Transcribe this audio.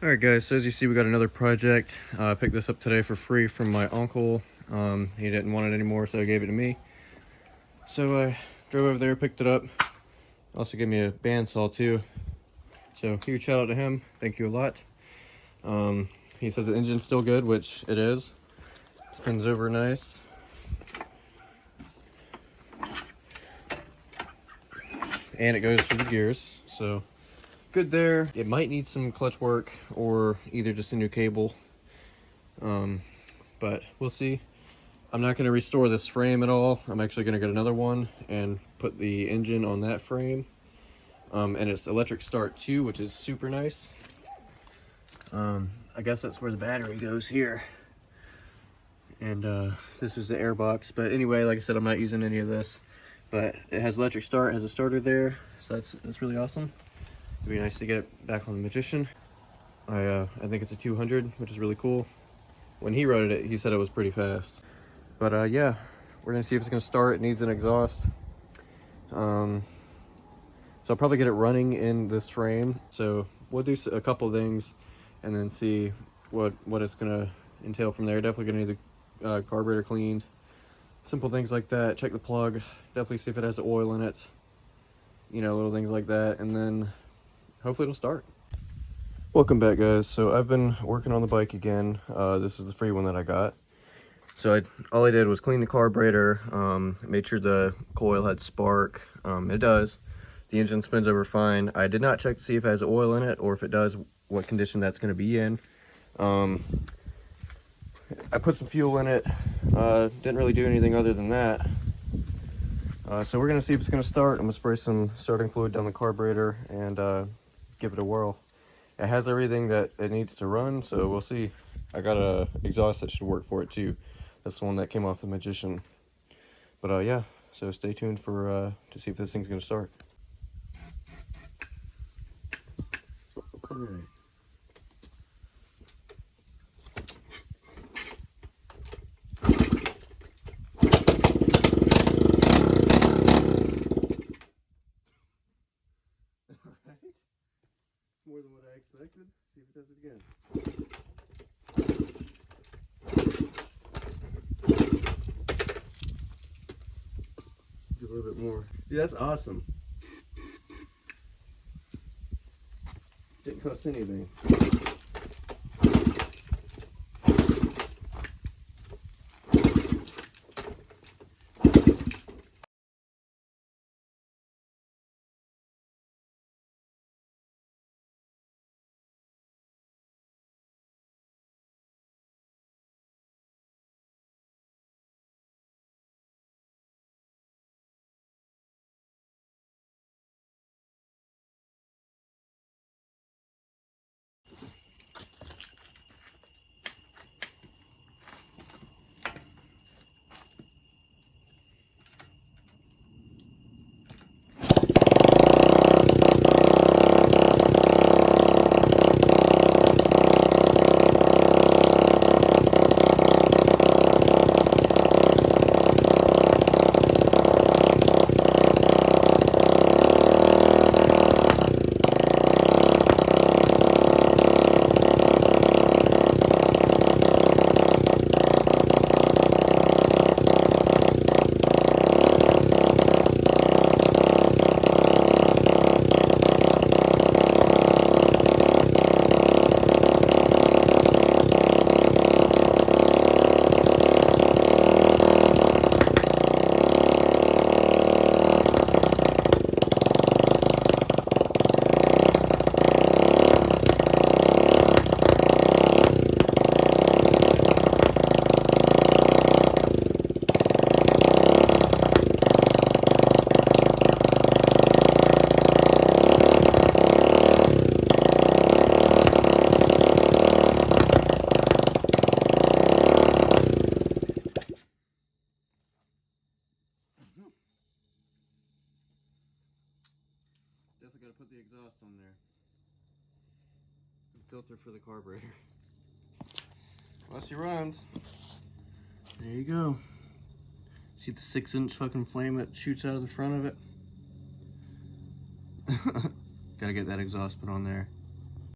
Alright guys, so as you see we got another project. I picked this up today for free from my uncle. He didn't want it anymore, so he gave it to me. So I drove over there, picked it up. Also gave me a bandsaw too. So huge shout out to him, thank you a lot. He says the engine's still good, which it is. Spins over nice. And it goes through the gears, so good there. It might need some clutch work or either just a new cable, but we'll see. I'm not going to restore this frame at all. I'm actually going to get another one and put the engine on that frame. And it's electric start too, which is super nice. I guess that's where the battery goes here. And this is the air box. But anyway, like I said, I'm not using any of this. But it has electric start, has a starter there. So that's really awesome. It'd be nice to get it back on the Magician. I think it's a 200, which is really cool. When he rode it, he said it was pretty fast. But yeah, we're gonna see if it's gonna start. It needs an exhaust. So I'll probably get it running in this frame. So we'll do a couple things and then see what it's gonna entail from there. Definitely gonna need the carburetor cleaned. Simple things like that. Check the plug. Definitely see if it has oil in it. You know, little things like that. And then hopefully it'll start. Welcome back guys. So I've been working on the bike again. This is the free one that I got. So all I did was clean the carburetor, made sure the coil had spark. It does. The engine spins over fine. I did not check to see if it has oil in it or if it does, what condition that's going to be in. I put some fuel in it. Didn't really do anything other than that. So we're going to see if it's going to start. I'm going to spray some starting fluid down the carburetor and give it a whirl. It has everything that it needs to run, so we'll see. I got a exhaust that should work for it too. That's the one that came off the Magician. But yeah, so stay tuned for to see if this thing's gonna start. All right. Alright. It's more than what I expected. See if it does it again. Do a little bit more. Dude, that's awesome. Didn't cost anything. Definitely got to put the exhaust on there. Filter for the carburetor. Once he runs, there you go. See the 6-inch fucking flame that shoots out of the front of it? Gotta get that exhaust put on there.